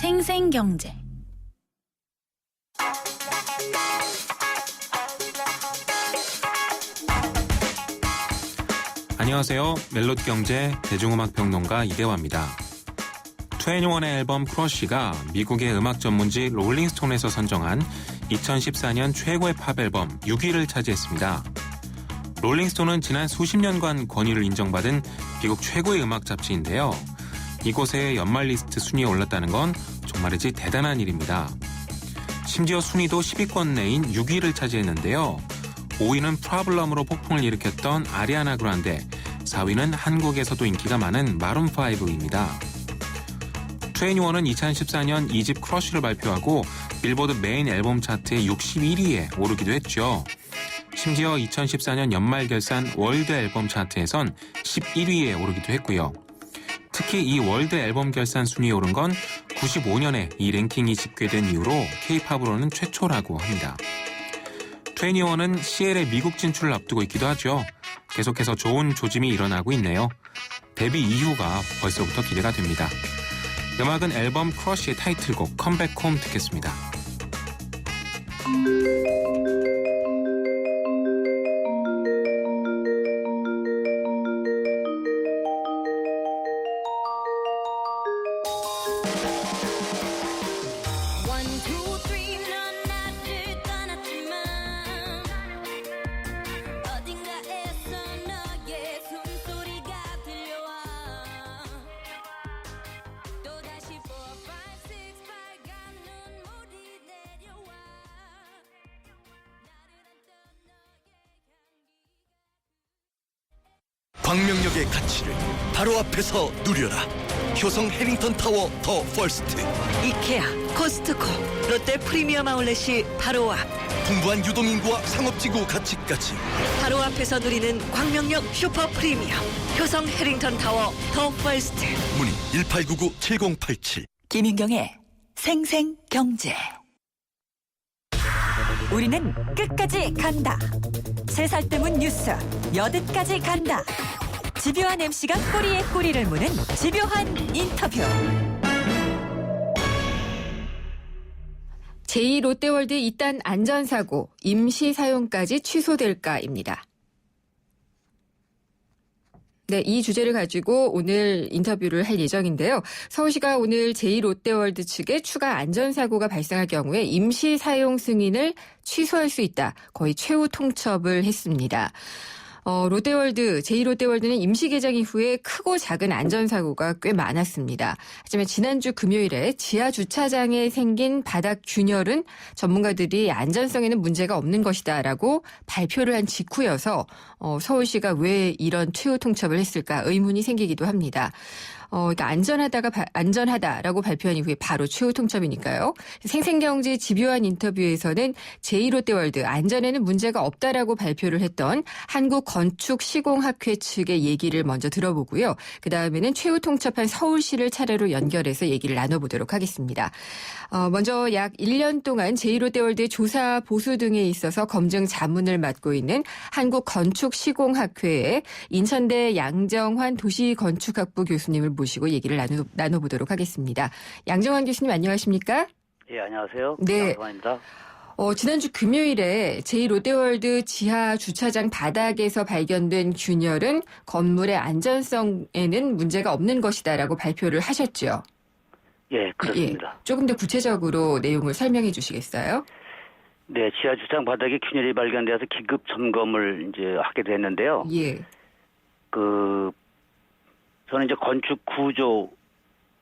생생경제. 안녕하세요. 멜로디경제 대중음악평론가 이대화입니다. 2NE1의 앨범 크러쉬가 미국의 음악 전문지 롤링스톤에서 선정한 2014년 최고의 팝 앨범 6위를 차지했습니다. 롤링스톤은 지난 수십 년간 권위를 인정받은 미국 최고의 음악 잡지인데요. 이곳에 연말 리스트 순위에 올랐다는 건 정말이지 대단한 일입니다. 심지어 순위도 10위권 내인 6위를 차지했는데요. 5위는 프라블럼으로 폭풍을 일으켰던 아리아나 그란데, 4위는 한국에서도 인기가 많은 마룬5입니다. 2NE1은 2014년 2집 크러쉬를 발표하고 빌보드 메인 앨범 차트의 61위에 오르기도 했죠. 심지어 2014년 연말 결산 월드 앨범 차트에선 11위에 오르기도 했고요. 특히 이 월드 앨범 결산 순위에 오른 건 95년에 이 랭킹이 집계된 이후로 K-팝으로는 최초라고 합니다. 2NE1은 CL의 미국 진출을 앞두고 있기도 하죠. 계속해서 좋은 조짐이 일어나고 있네요. 데뷔 이후가 벌써부터 기대가 됩니다. 음악은 앨범 크러쉬의 타이틀곡 컴백 홈 듣겠습니다. 광명역의 가치를 바로 앞에서 누려라. 효성 해링턴 타워 더 퍼스트. 이케아, 코스트코, 롯데 프리미엄 아울렛이 바로 앞. 풍부한 유동인구와 상업지구 가치까지. 바로 앞에서 누리는 광명역 슈퍼 프리미엄. 효성 해링턴 타워 더 퍼스트. 문의 1899-7087. 김윤경의 생생경제. 우리는 끝까지 간다. 세살 때문 뉴스 여든까지 간다. 집요한 MC가 꼬리에 꼬리를 무는 집요한 인터뷰. 제2롯데월드 2단 안전사고 임시 사용까지 취소될까입니다. 네, 이 주제를 가지고 오늘 인터뷰를 할 예정인데요. 서울시가 오늘 제2롯데월드 측에 추가 안전사고가 발생할 경우에 임시 사용 승인을 취소할 수 있다. 거의 최후 통첩을 했습니다. 롯데월드, 제2롯데월드는 임시 개장 이후에 크고 작은 안전사고가 꽤 많았습니다. 하지만 지난주 금요일에 지하 주차장에 생긴 바닥 균열은 전문가들이 안전성에는 문제가 없는 것이다라고 발표를 한 직후여서 서울시가 왜 이런 최후 통첩을 했을까 의문이 생기기도 합니다. 그러니까 안전하다라고 발표한 이후에 바로 최후 통첩이니까요. 생생경제 집요한 인터뷰에서는 제2롯데월드 안전에는 문제가 없다라고 발표를 했던 한국건축시공학회 측의 얘기를 먼저 들어보고요. 그다음에는 최후 통첩한 서울시를 차례로 연결해서 얘기를 나눠보도록 하겠습니다. 먼저 약 1년 동안 제2롯데월드의 조사 보수 등에 있어서 검증 자문을 맡고 있는 한국건축시공학회의 인천대 양정환 도시건축학부 교수님을 모시고 얘기를 나눠보도록 하겠습니다. 양정환 교수님 안녕하십니까? 예, 안녕하세요. 네. 양정환입니다. 지난주 금요일에 제2롯데월드 지하 주차장 바닥에서 발견된 균열은 건물의 안전성에는 문제가 없는 것이다라고 발표를 하셨죠. 예, 그렇습니다. 예, 조금 더 구체적으로 내용을 설명해 주시겠어요? 네, 지하 주차장 바닥에 균열이 발견되어서 긴급 점검을 이제 하게 됐는데요. 예. 저는 이제 건축 구조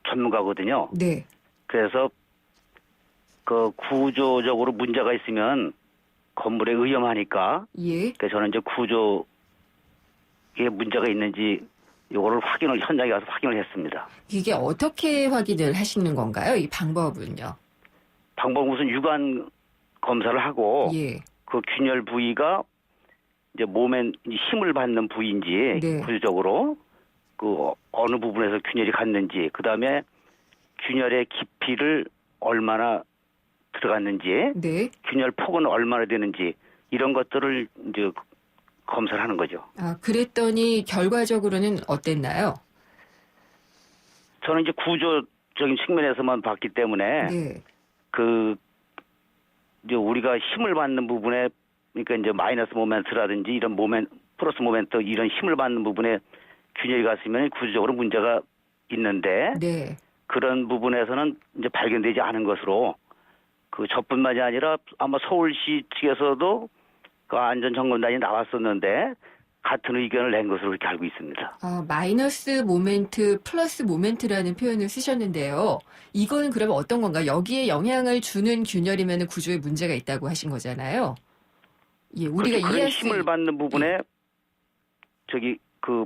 전문가거든요. 네. 그래서 그 구조적으로 문제가 있으면 건물에 위험하니까. 예. 그래서 저는 이제 구조에 문제가 있는지 이거를 현장에 가서 확인을 했습니다. 이게 어떻게 확인을 하시는 건가요? 이 방법은요? 방법은 우선 육안 검사를 하고 예. 그 균열 부위가 이제 몸에 힘을 받는 부위인지 네. 구조적으로 그 어느 부분에서 균열이 갔는지, 그 다음에 균열의 깊이를 얼마나 들어갔는지, 네. 균열 폭은 얼마나 되는지 이런 것들을 이제 검사를 하는 거죠. 아, 그랬더니 결과적으로는 어땠나요? 저는 이제 구조 기술적인 측면에서만 봤기 때문에 네. 이제 우리가 힘을 받는 부분에 그러니까 이제 마이너스 모멘트라든지 이런 플러스 모멘트 이런 힘을 받는 부분에 균열이 갔으면 구조적으로 문제가 있는데 네. 그런 부분에서는 이제 발견되지 않은 것으로 저뿐만이 아니라 아마 서울시 측에서도 그 안전점검단이 나왔었는데 같은 의견을 낸 것으로 그렇게 알고 있습니다. 마이너스 모멘트, 플러스 모멘트라는 표현을 쓰셨는데요. 이거는 그러면 어떤 건가요? 여기에 영향을 주는 균열이면 구조에 문제가 있다고 하신 거잖아요. 예, 우리가 그런 이해할 수 힘을 받는 부분에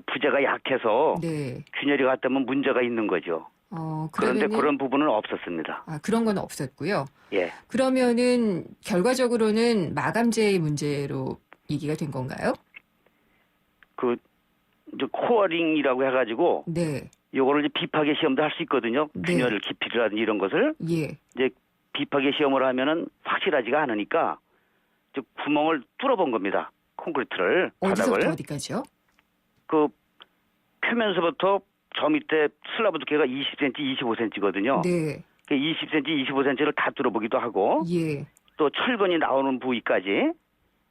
부재가 약해서 네. 균열이 갔다면 문제가 있는 거죠. 그런데 그러면은 그런 부분은 없었습니다. 그런 건 없었고요. 예. 그러면은 결과적으로는 마감재의 문제로 얘기가 된 건가요? 이제 코어링이라고 해가지고 네. 요거를 이제 비파괴 시험도 할 수 있거든요. 네. 균열 깊이라든지 이런 것을 예. 이제 비파괴 시험을 하면은 확실하지가 않으니까 이제 구멍을 뚫어본 겁니다. 콘크리트를 어디서부터 바닥을 어디까지요? 표면서부터 저 밑에 슬라브 두께가 20cm, 25cm거든요. 네. 20cm, 25cm를 다 뚫어보기도 하고 예. 또 철근이 나오는 부위까지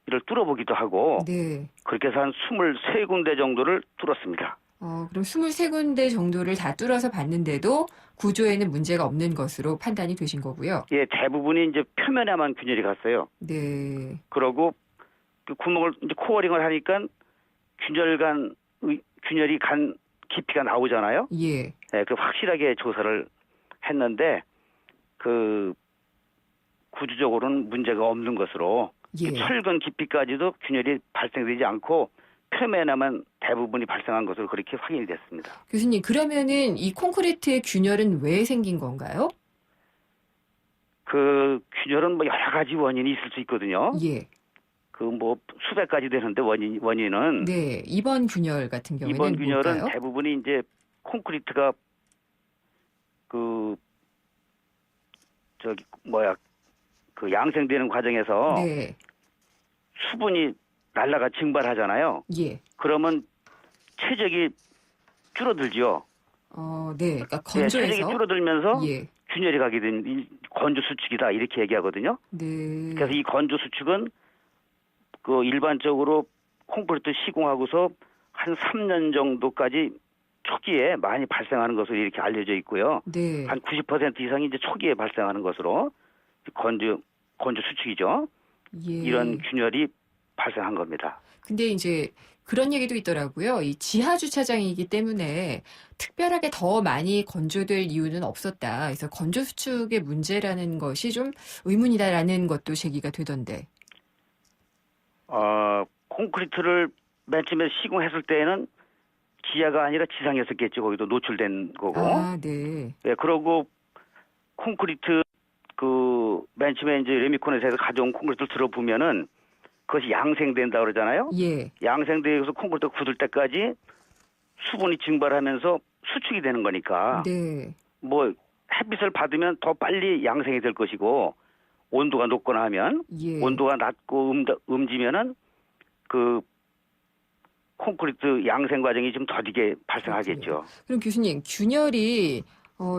이를 뚫어보기도 하고 네. 그렇게 해서 한 23군데 정도를 뚫었습니다. 그럼 23군데 정도를 다 뚫어서 봤는데도 구조에는 문제가 없는 것으로 판단이 되신 거고요. 예, 대부분이 이제 표면에만 균열이 갔어요. 네. 그러고 그 구멍을 이제 코어링을 하니까 균열이 간 깊이가 나오잖아요. 예. 예, 확실하게 조사를 했는데 구조적으로는 문제가 없는 것으로 예. 철근 깊이까지도 균열이 발생되지 않고 표면에만 대부분이 발생한 것으로 그렇게 확인이 됐습니다. 교수님, 그러면은 이 콘크리트의 균열은 왜 생긴 건가요? 균열은 여러 가지 원인이 있을 수 있거든요. 예. 수백 가지 되는데 원인은 네. 이번 균열 같은 경우에는 이번 균열은 뭘까요? 대부분이 이제 콘크리트가 양생되는 과정에서 네. 수분이 날라가 증발하잖아요. 예. 그러면 최적이 줄어들죠. 네. 그러니까 예, 최적이 건조해서. 줄어들면서 예. 균열이 가게 된 건조 수축이다 이렇게 얘기하거든요. 네. 그래서 이 건조 수축은 일반적으로 콘크리트 시공하고서 한 3년 정도까지 초기에 많이 발생하는 것으로 이렇게 알려져 있고요. 네. 한 90% 이상이 이제 초기에 발생하는 것으로 건조 수축이죠. 예. 이런 균열이 발생한 겁니다. 근데 이제 그런 얘기도 있더라고요. 이 지하 주차장이기 때문에 특별하게 더 많이 건조될 이유는 없었다. 그래서 건조 수축의 문제라는 것이 좀 의문이다라는 것도 제기가 되던데. 콘크리트를 맨 처음에 시공했을 때에는 지하가 아니라 지상이었었겠죠. 거기도 노출된 거고. 네. 예, 그러고 콘크리트 맨 처음에 이제 레미콘에서 가져온 콘크리트를 들어보면은 그것이 양생된다 그러잖아요. 예. 양생되어서 콘크리트가 굳을 때까지 수분이 증발하면서 수축이 되는 거니까 네. 햇빛을 받으면 더 빨리 양생이 될 것이고 온도가 높거나 하면 예. 온도가 낮고 음지면은 콘크리트 양생 과정이 좀 더디게 발생하겠죠. 그럼 교수님, 균열이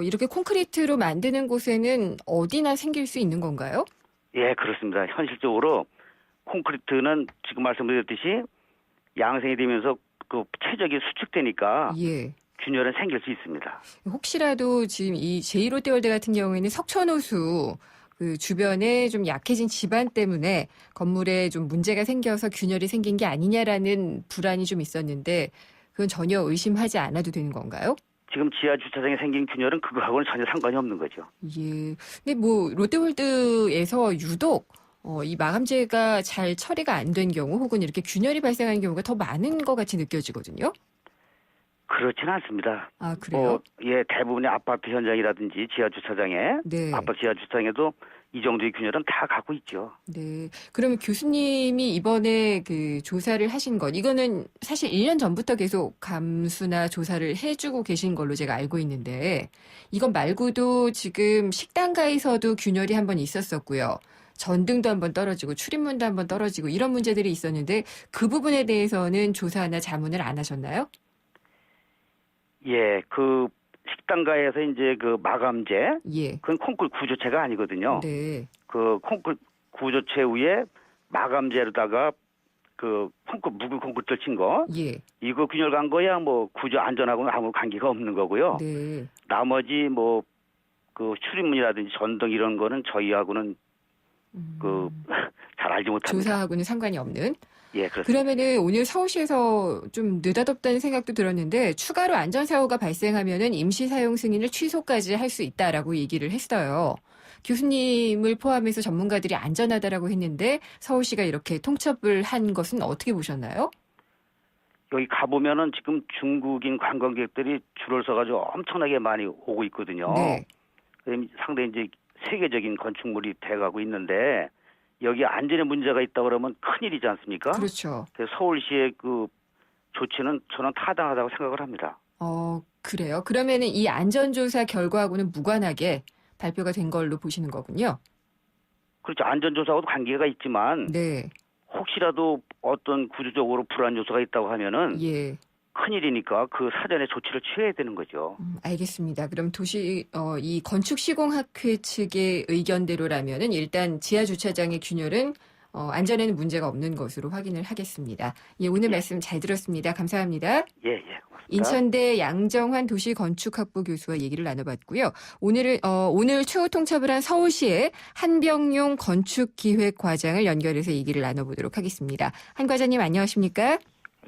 이렇게 콘크리트로 만드는 곳에는 어디나 생길 수 있는 건가요? 예, 그렇습니다. 현실적으로 콘크리트는 지금 말씀드렸듯이 양생이 되면서 최적이 수축되니까 예. 균열은 생길 수 있습니다. 혹시라도 지금 이 제1롯데월드 같은 경우에는 석촌호수 주변에 좀 약해진 지반 때문에 건물에 좀 문제가 생겨서 균열이 생긴 게 아니냐라는 불안이 좀 있었는데 그건 전혀 의심하지 않아도 되는 건가요? 지금 지하 주차장에 생긴 균열은 그거하고는 전혀 상관이 없는 거죠. 예. 근데 롯데월드에서 유독 이 마감재가 잘 처리가 안 된 경우 혹은 이렇게 균열이 발생하는 경우가 더 많은 것 같이 느껴지거든요. 그렇지는 않습니다. 그래요? 대부분의 아파트 현장이라든지 지하 주차장에 네. 아파트 지하 주차장에도 이 정도의 균열은 다 갖고 있죠. 네. 그러면 교수님이 이번에 조사를 하신 것, 이거는 사실 1년 전부터 계속 감수나 조사를 해주고 계신 걸로 제가 알고 있는데, 이것 말고도 지금 식당가에서도 균열이 한번 있었었고요. 전등도 한번 떨어지고 출입문도 한번 떨어지고 이런 문제들이 있었는데 그 부분에 대해서는 조사나 자문을 안 하셨나요? 예, 식당가에서 이제 그 마감재, 예. 그건 콘크리트 구조체가 아니거든요. 네. 그 콘크리트 구조체 위에 마감재로다가 그 묵은 콘크리트를 친 거, 예. 이거 균열 간 거야 뭐 구조 안전하고는 아무 관계가 없는 거고요. 네. 나머지 뭐 그 출입문이라든지 전등 이런 거는 저희하고는 그 잘 알지 못합니다. 조사하고는 상관이 없는. 예, 그렇습니다. 그러면은 오늘 서울시에서 좀 느닷없다는 생각도 들었는데 추가로 안전사고가 발생하면은 임시 사용 승인을 취소까지 할 수 있다라고 얘기를 했어요. 교수님을 포함해서 전문가들이 안전하다라고 했는데 서울시가 이렇게 통첩을 한 것은 어떻게 보셨나요? 여기 가보면은 지금 중국인 관광객들이 줄을 서가지고 엄청나게 많이 오고 있거든요. 네. 상당히 이제 세계적인 건축물이 돼가고 있는데 여기 안전에 문제가 있다 그러면 큰일이지 않습니까? 그렇죠. 그래서 서울시의 그 조치는 저는 타당하다고 생각을 합니다. 그래요. 그러면은 이 안전조사 결과하고는 무관하게 발표가 된 걸로 보시는 거군요. 그렇죠. 안전조사하고도 관계가 있지만 네. 혹시라도 어떤 구조적으로 불안 요소가 있다고 하면은 예. 큰일이니까 그 사전에 조치를 취해야 되는 거죠. 알겠습니다. 그럼 이 건축시공학회 측의 의견대로라면은 일단 지하 주차장의 균열은 안전에는 문제가 없는 것으로 확인을 하겠습니다. 예, 오늘 말씀 잘 들었습니다. 감사합니다. 예, 예. 고맙습니다. 인천대 양정환 도시건축학부 교수와 얘기를 나눠봤고요. 오늘 최후 통첩을 한 서울시의 한병용 건축기획과장을 연결해서 얘기를 나눠보도록 하겠습니다. 한 과장님 안녕하십니까?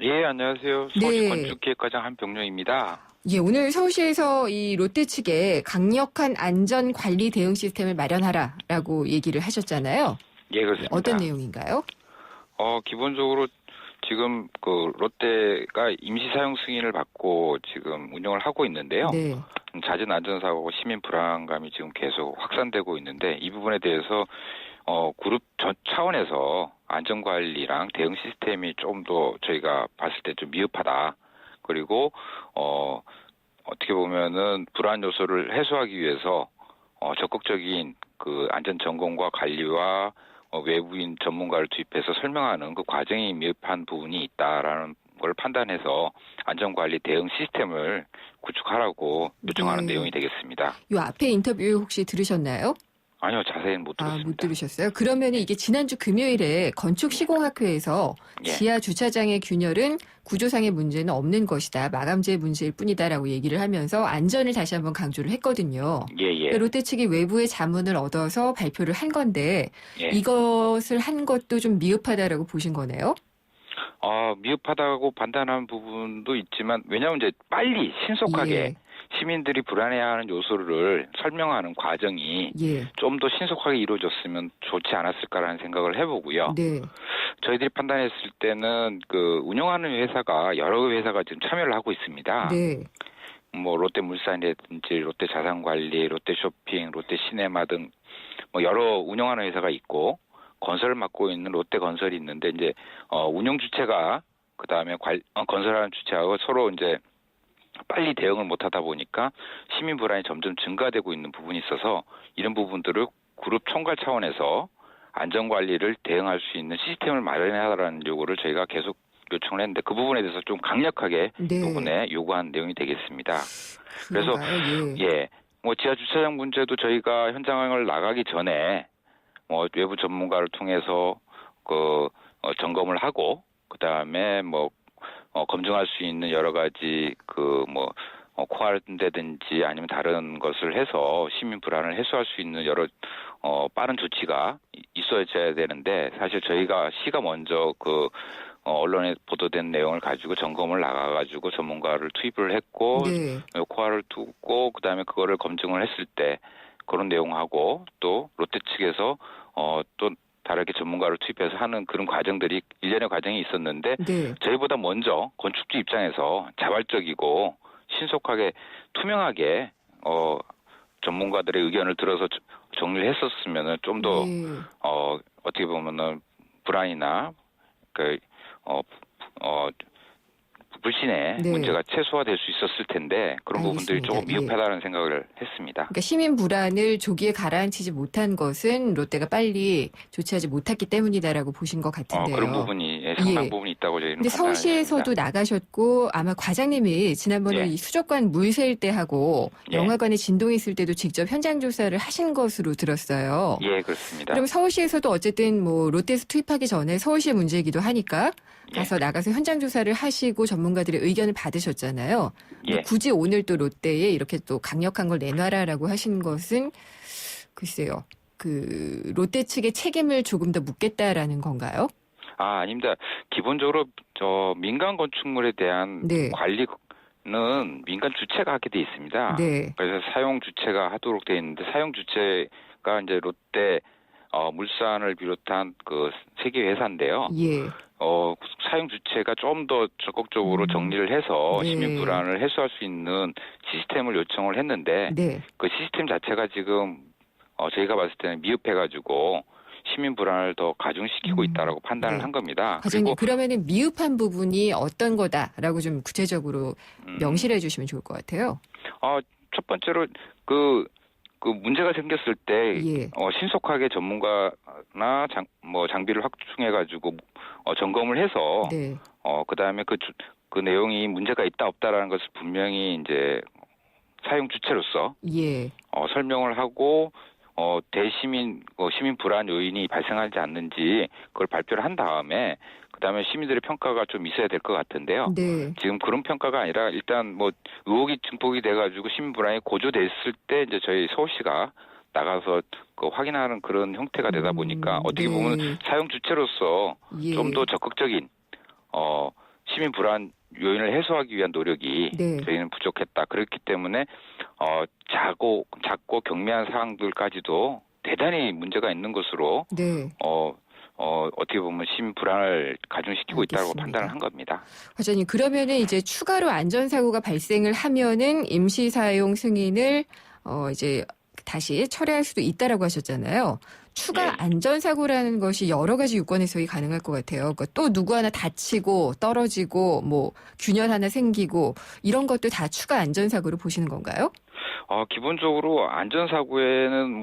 예, 안녕하세요. 서울시 네. 건축기획과장 한병룡입니다. 예, 오늘 서울시에서 이 롯데 측에 강력한 안전관리 대응 시스템을 마련하라라고 얘기를 하셨잖아요. 예, 그렇습니다. 어떤 내용인가요? 기본적으로 지금 그 롯데가 임시 사용 승인을 받고 지금 운영을 하고 있는데요. 네. 잦은 안전사고와 시민 불안감이 지금 계속 확산되고 있는데 이 부분에 대해서 그룹 전 차원에서 안전관리랑 대응 시스템이 좀 더 저희가 봤을 때 좀 미흡하다. 그리고 어떻게 보면은 불안 요소를 해소하기 위해서 적극적인 그 안전 점검과 관리와 외부인 전문가를 투입해서 설명하는 그 과정이 미흡한 부분이 있다라는 걸 판단해서 안전관리 대응 시스템을 구축하라고 요청하는 네. 내용이 되겠습니다. 요 앞에 인터뷰 혹시 들으셨나요? 아니요, 자세히는 못 들었습니다. 못 들으셨어요? 그러면 이게 지난주 금요일에 건축시공학회에서 예. 지하 주차장의 균열은 구조상의 문제는 없는 것이다. 마감재 문제일 뿐이다라고 얘기를 하면서 안전을 다시 한번 강조를 했거든요. 예. 롯데 측이 외부의 자문을 얻어서 발표를 한 건데 예. 이것을 한 것도 좀 미흡하다라고 보신 거네요? 미흡하다고 판단한 부분도 있지만 왜냐하면 이제 빨리 신속하게 예. 시민들이 불안해하는 요소를 설명하는 과정이 예. 좀 더 신속하게 이루어졌으면 좋지 않았을까라는 생각을 해보고요. 네. 저희들이 판단했을 때는 그 운영하는 회사가 여러 회사가 지금 참여를 하고 있습니다. 네. 뭐 롯데물산이라든지 롯데자산관리, 롯데쇼핑, 롯데시네마 등 뭐 여러 운영하는 회사가 있고 건설을 맡고 있는 롯데건설이 있는데 이제 운영 주체가 그 다음에 건설하는 주체하고 서로 이제 빨리 대응을 못하다 보니까 시민 불안이 점점 증가되고 있는 부분이 있어서 이런 부분들을 그룹 총괄 차원에서 안전관리를 대응할 수 있는 시스템을 마련해라라는 요구를 저희가 계속 요청을 했는데 그 부분에 대해서 좀 강력하게 네. 이번에 요구한 내용이 되겠습니다. 그래서 그런가요? 예. 뭐 지하 주차장 문제도 저희가 현장을 나가기 전에 뭐 외부 전문가를 통해서 그 점검을 하고 그 다음에 뭐 검증할 수 있는 여러 가지 그 뭐 코알인다든지 아니면 다른 것을 해서 시민 불안을 해소할 수 있는 여러 빠른 조치가 있어야 되는데 사실 저희가 시가 먼저 그 언론에 보도된 내용을 가지고 점검을 나가가지고 전문가를 투입을 했고 네. 코알을 두고 그 다음에 그거를 검증을 했을 때 그런 내용하고 또 롯데 측에서 또 다르게 전문가를 투입해서 하는 그런 과정들이 일련의 과정이 있었는데 네. 저희보다 먼저 건축주 입장에서 자발적이고 신속하게 투명하게 전문가들의 의견을 들어서 정리를 했었으면은 좀 더 예. 어떻게 보면은 불안이나 불신의 네. 문제가 최소화될 수 있었을 텐데 그런 부분들이 알겠습니다. 조금 미흡하다는 생각을 했습니다. 그러니까 시민 불안을 조기에 가라앉히지 못한 것은 롯데가 빨리 조치하지 못했기 때문이다라고 보신 것 같은데요. 그런 부분이 상당 예. 부분이 있다고 저희는 근데 서울시에서도 판단했습니다. 나가셨고 아마 과장님이 지난번에 예. 이 수족관 물 셀 때 하고 예. 영화관에 진동이 있을 때도 직접 현장 조사를 하신 것으로 들었어요. 예, 그렇습니다. 그럼 서울시에서도 어쨌든 뭐 롯데에서 투입하기 전에 서울시의 문제이기도 하니까 예. 나가서 현장 조사를 하시고 전문가들의 의견을 받으셨잖아요. 근데 예. 굳이 오늘 또 롯데에 이렇게 또 강력한 걸 내놔라라고 하신 것은 글쎄요. 그 롯데 측의 책임을 조금 더 묻겠다라는 건가요? 아닙니다. 기본적으로 민간 건축물에 대한 네. 관리는 민간 주체가 하게 돼 있습니다. 네. 그래서 사용 주체가 하도록 돼 있는데 사용 주체가 이제 롯데 물산을 비롯한 그 세계 회사인데요. 예. 사용 주체가 좀 더 적극적으로 정리를 해서 네. 시민 불안을 해소할 수 있는 시스템을 요청을 했는데 네. 그 시스템 자체가 지금 저희가 봤을 때는 미흡해가지고 시민 불안을 더 가중시키고 있다라고 판단을 네. 한 겁니다. 과장님 그리고 그러면은 미흡한 부분이 어떤 거다라고 좀 구체적으로 명시를 해주시면 좋을 것 같아요. 첫 번째로 그 문제가 생겼을 때 예. 신속하게 전문가나 장비를 확충해가지고 점검을 해서 네. 그다음에 그 내용이 문제가 있다 없다라는 것을 분명히 이제 사용 주체로서 예. 설명을 하고 대시민 시민 불안 요인이 발생하지 않는지 그걸 발표를 한 다음에 그다음에 시민들의 평가가 좀 있어야 될 것 같은데요. 네. 지금 그런 평가가 아니라 일단 뭐 의혹이 증폭이 돼가지고 시민 불안이 고조됐을 때 이제 저희 서울시가 나가서 확인하는 그런 형태가 되다 보니까 어떻게 네. 보면 사용 주체로서 예. 좀 더 적극적인 시민 불안 요인을 해소하기 위한 노력이 네. 저희는 부족했다. 그렇기 때문에 작고 경미한 사항들까지도 대단히 문제가 있는 것으로 네. 어떻게 보면 시민 불안을 가중시키고 있다고 알겠습니다. 판단을 한 겁니다. 과장님 그러면은 이제 추가로 안전사고가 발생을 하면은 임시 사용 승인을 이제 다시 철회할 수도 있다라고 하셨잖아요. 추가 예. 안전사고라는 것이 여러 가지 요건 해석이 가능할 것 같아요. 그러니까 또 누구 하나 다치고 떨어지고 뭐 균열 하나 생기고 이런 것도 다 추가 안전사고로 보시는 건가요? 기본적으로 안전사고에는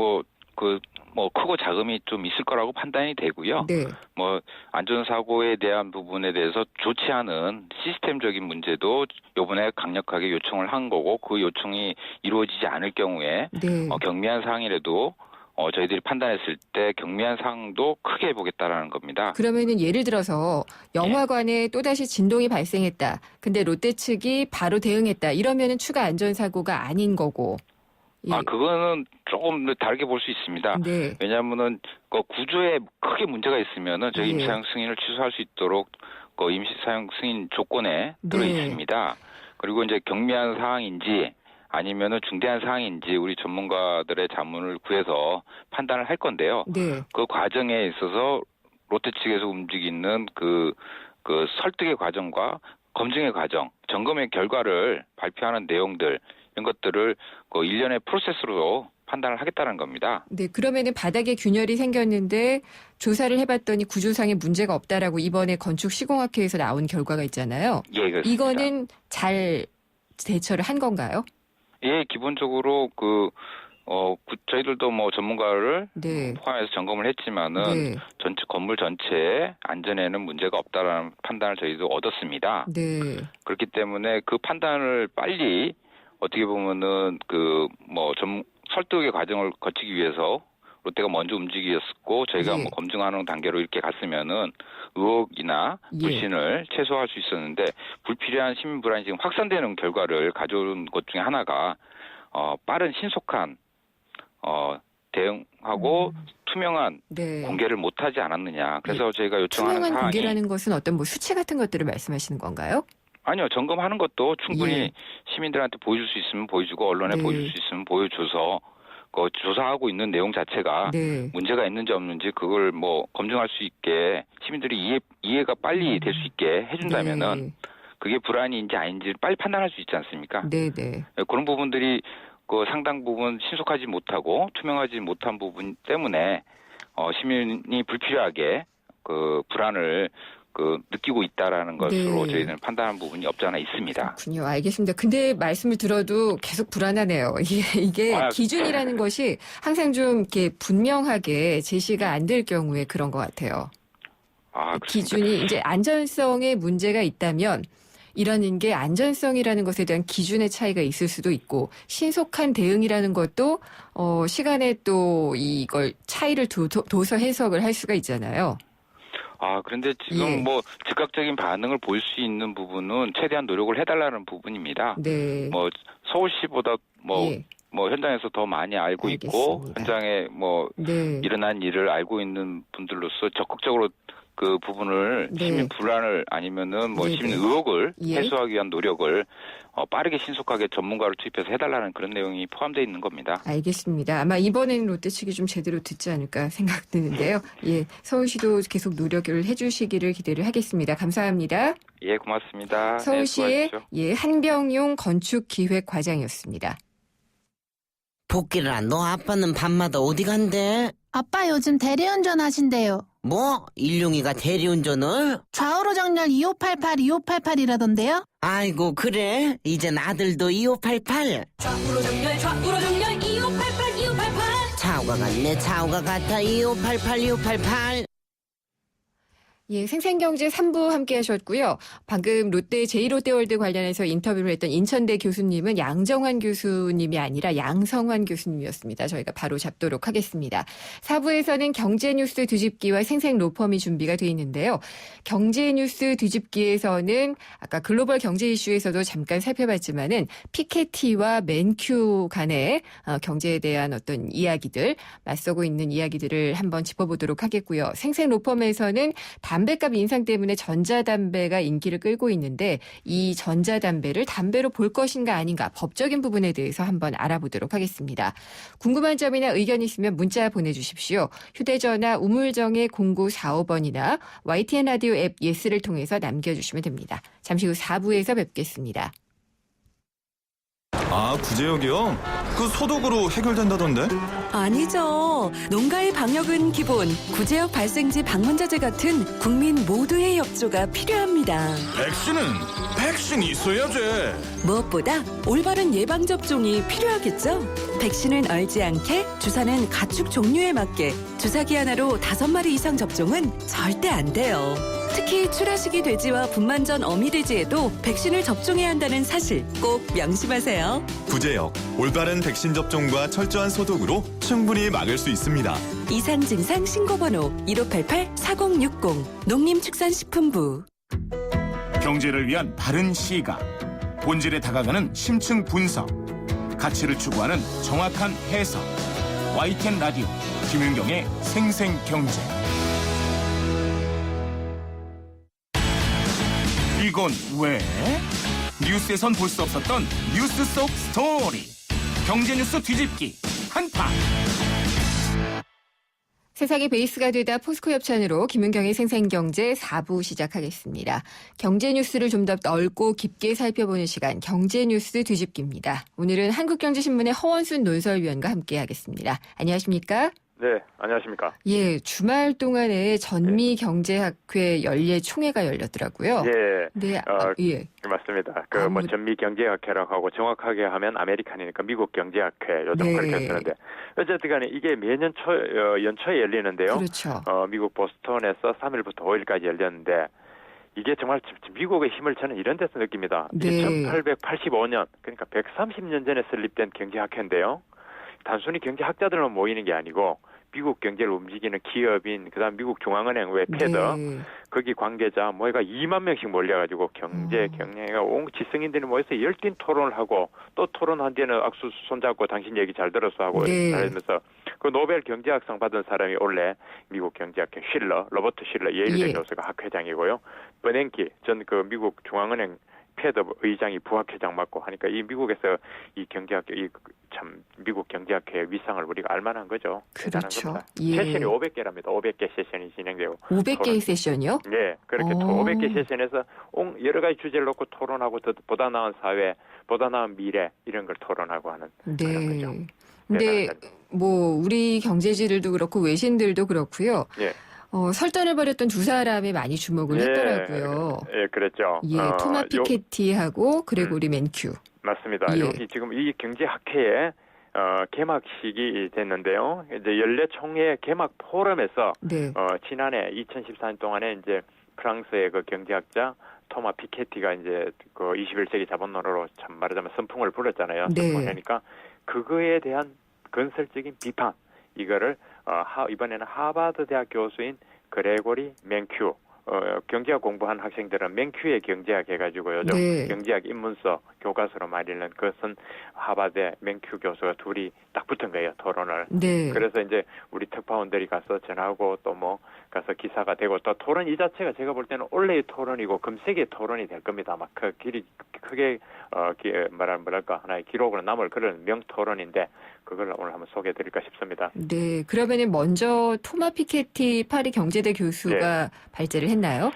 크고 작음이 좀 있을 거라고 판단이 되고요. 네. 안전사고에 대한 부분에 대해서 좋지 않은 시스템적인 문제도 이번에 강력하게 요청을 한 거고 그 요청이 이루어지지 않을 경우에 네. 경미한 사항이라도 저희들이 판단했을 때 경미한 사항도 크게 해보겠다라는 겁니다. 그러면은 예를 들어서 영화관에 또다시 진동이 발생했다. 근데 롯데 측이 바로 대응했다. 이러면은 추가 안전사고가 아닌 거고. 예. 그거는 조금 다르게 볼 수 있습니다. 네. 왜냐하면은 구조에 크게 문제가 있으면은 저희 예. 임시사용 승인을 취소할 수 있도록 임시사용 승인 조건에 들어 네. 있습니다. 그리고 이제 경미한 사항인지 아니면은 중대한 사항인지 우리 전문가들의 자문을 구해서 판단을 할 건데요. 네. 그 과정에 있어서 롯데 측에서 움직이는 그 설득의 과정과 검증의 과정, 점검의 결과를 발표하는 내용들 이런 것들을 일련의 프로세스로 판단을 하겠다는 겁니다. 네, 그러면은 바닥에 균열이 생겼는데 조사를 해봤더니 구조상에 문제가 없다라고 이번에 건축시공학회에서 나온 결과가 있잖아요. 예, 그렇습니다. 이거는 잘 대처를 한 건가요? 예, 기본적으로 저희들도 전문가를 네. 포함해서 점검을 했지만은 네. 건물 전체의 안전에는 문제가 없다라는 판단을 저희도 얻었습니다. 네. 그렇기 때문에 그 판단을 빨리 어떻게 보면은 설득의 과정을 거치기 위해서 롯데가 먼저 움직였었고 저희가 예. 검증하는 단계로 이렇게 갔으면은 의혹이나 예. 불신을 최소화할 수 있었는데 불필요한 시민 불안이 지금 확산되는 결과를 가져온 것 중에 하나가 빠른 신속한 대응하고 투명한 네. 공개를 못하지 않았느냐. 그래서 저희가 요청하는 투명한 사항이 공개라는 것은 어떤 수치 같은 것들을 말씀하시는 건가요? 아니요. 점검하는 것도 충분히 예. 시민들한테 보여줄 수 있으면 보여주고 언론에 네. 보여줄 수 있으면 보여줘서 조사하고 있는 내용 자체가 네. 문제가 있는지 없는지 그걸 검증할 수 있게 시민들이 이해가 빨리 될 수 있게 해준다면은 그게 불안인지 아닌지 빨리 판단할 수 있지 않습니까? 네, 네. 그런 부분들이 상당 부분 신속하지 못하고 투명하지 못한 부분 때문에 시민이 불필요하게 불안을 느끼고 있다라는 것으로 네. 저희는 판단한 부분이 없지 않아 있습니다. 그렇군요. 알겠습니다. 근데 말씀을 들어도 계속 불안하네요. 이게 기준이라는 것이 항상 좀 이렇게 분명하게 제시가 안 될 경우에 그런 것 같아요. 그렇습니까? 기준이 이제 안전성에 문제가 있다면 이라는 게 안전성이라는 것에 대한 기준의 차이가 있을 수도 있고 신속한 대응이라는 것도 시간에 또 이걸 차이를 둬서 해석을 할 수가 있잖아요. 그런데 지금 예. 뭐 즉각적인 반응을 볼 수 있는 부분은 최대한 노력을 해달라는 부분입니다. 네. 뭐 서울시보다 예. 뭐 현장에서 더 많이 알고 있고 알겠습니다. 현장에 뭐 네. 일어난 일을 알고 있는 분들로서 적극적으로 그 부분을 네. 시민 불안을 아니면은 뭐 네네. 시민 의혹을 예. 해소하기 위한 노력을 빠르게 신속하게 전문가를 투입해서 해달라는 그런 내용이 포함되어 있는 겁니다. 알겠습니다. 아마 이번에는 롯데 측이 좀 제대로 듣지 않을까 생각드는데요. 예, 서울시도 계속 노력을 해주시기를 기대를 하겠습니다. 감사합니다. 예, 고맙습니다. 서울시의 수고하십시오. 한병용 건축기획과장이었습니다. 복귀라, 너 아빠는 밤마다 어디 간대? 아빠 요즘 대리운전 하신대요. 뭐? 일용이가 대리운전을? 좌우로 정렬 2588이라던데요? 아이고, 그래? 이젠 아들도 2588. 좌우로 정렬 2588. 차우가 같네, 차우가 같아. 2588. 예, 생생경제 3부 함께 하셨고요. 방금 롯데 제2롯데월드 관련해서 인터뷰를 했던 인천대 교수님은 양정환 교수님이 아니라 양성환 교수님이었습니다. 저희가 바로 잡도록 하겠습니다. 4부에서는 경제뉴스 뒤집기와 생생로펌이 준비가 돼 있는데요. 경제뉴스 뒤집기에서는 아까 글로벌 경제 이슈에서도 잠깐 살펴봤지만은 피케티와 맨큐 간의 경제에 대한 어떤 이야기들, 맞서고 있는 이야기들을 한번 짚어보도록 하겠고요. 생생로펌에서는 담배값 인상 때문에 전자담배가 인기를 끌고 있는데 이 전자담배를 담배로 볼 것인가 아닌가 법적인 부분에 대해서 한번 알아보도록 하겠습니다. 궁금한 점이나 의견 있으면 문자 보내주십시오. 휴대전화 우물정의 0945번이나 YTN 라디오 앱 예스를 통해서 남겨주시면 됩니다. 잠시 후 4부에서 뵙겠습니다. 구제역이요? 그 소독으로 해결된다던데? 아니죠. 농가의 방역은 기본, 구제역 발생지 방문자재 같은 국민 모두의 협조가 필요합니다. 백신 있어야지. 무엇보다 올바른 예방접종이 필요하겠죠? 백신은 얼지 않게, 주사는 가축 종류에 맞게, 주사기 하나로 5마리 이상 접종은 절대 안 돼요. 특히 출하시기 돼지와 분만전 어미돼지에도 백신을 접종해야 한다는 사실 꼭 명심하세요. 구제역, 올바른 백신 접종과 철저한 소독으로 충분히 막을 수 있습니다. 이상 증상 신고번호 1588-4060 농림축산식품부. 경제를 위한 바른 시각, 본질에 다가가는 심층 분석, 가치를 추구하는 정확한 해석. YTN 라디오 김윤경의 생생경제. 이건 왜? 뉴스에선 볼 수 없었던 뉴스 속 스토리. 경제뉴스 뒤집기 한파. 세상의 베이스가 되다 포스코 협찬으로 김은경의 생생경제 4부 시작하겠습니다. 경제 뉴스를 좀 더 넓고 깊게 살펴보는 시간, 경제 뉴스 뒤집기입니다. 오늘은 한국경제신문의 허원순 논설위원과 함께하겠습니다. 안녕하십니까? 네, 안녕하십니까? 예, 주말 동안에 전미경제학회 연례 총회가 열렸더라고요. 예, 네, 예. 맞습니다. 뭐 전미경제학회라고 하고 정확하게 하면 아메리칸이니까 미국 경제학회 요즘 네. 그렇게 쓰는데 어쨌든 간에 이게 매년 연초에 열리는데요. 그렇죠. 미국 보스턴에서 3일부터 5일까지 열렸는데 이게 정말 미국의 힘을 저는 이런 데서 느낍니다. 네. 1885년, 그러니까 130년 전에 설립된 경제학회인데요. 단순히 경제학자들만 모이는 게 아니고 미국 경제를 움직이는 기업인, 그다음 미국 중앙은행 외 패드, 네. 거기 관계자 뭐가 2만 명씩 몰려가지고 경제, 경영회가 온 지성인들이 모여서 열띤 토론을 하고 또 토론한 뒤에는 악수 손잡고 당신 얘기 잘 들었어 하고 네. 하면서 그 노벨 경제학상 받은 사람이 원래 미국 경제학회 로버트 실러 예일대 교수가 학회장이고요. 버냉키 전 그 미국 중앙은행 패드 의장이 부학회장 맡고 하니까 이 미국에서 이 경제학회 참 미국 경제학회의 위상을 우리가 알만한 거죠. 그렇죠. 예. 세션이 500개랍니다. 500개 세션이 진행되고 500개의 세션이요? 네, 그렇게 500개 세션에서 여러 가지 주제를 놓고 토론하고 보다 나은 사회, 보다 나은 미래 이런 걸 토론하고 하는 그런 거죠. 근데 뭐 우리 경제지들도 그렇고 외신들도 그렇고요. 예. 설전을 벌였던 두 사람이 많이 주목을 했더라고요. 예, 그랬죠. 예, 토마 피케티하고 그레고리 맨큐. 맞습니다. 예. 여기 지금 이 경제학회에 개막식이 됐는데요. 이제 연례 총회 개막 포럼에서 네. 지난해 2014년 동안에 이제 프랑스의 그 경제학자 토마 피케티가 이제 그 21세기 자본론으로 참 말하자면 선풍을 불었잖아요. 네. 선풍하니까 그거에 대한 건설적인 비판 이거를 이번에는 하버드 대학 교수인 그레고리 맨큐 경제학 공부한 학생들은 맨큐의 경제학 해가지고 요즘 네. 경제학 입문서 교과서로 많이 읽는 그것은 하버드 맨큐 교수가 둘이 딱 붙은 거예요, 토론을. 네. 그래서 이제 우리 특파원들이 가서 전하고 또 뭐 가서 기사가 되고 또 토론 이 자체가 제가 볼 때는 원래의 토론이고 금세기의 토론이 될 겁니다. 막 그 길이 크게 뭐랄까 하나의 기록으로 남을 그런 명토론인데 그걸 오늘 한번 소개해드릴까 싶습니다. 네. 그러면은 먼저 토마 피케티 파리 경제대 교수가 발제를 했나요?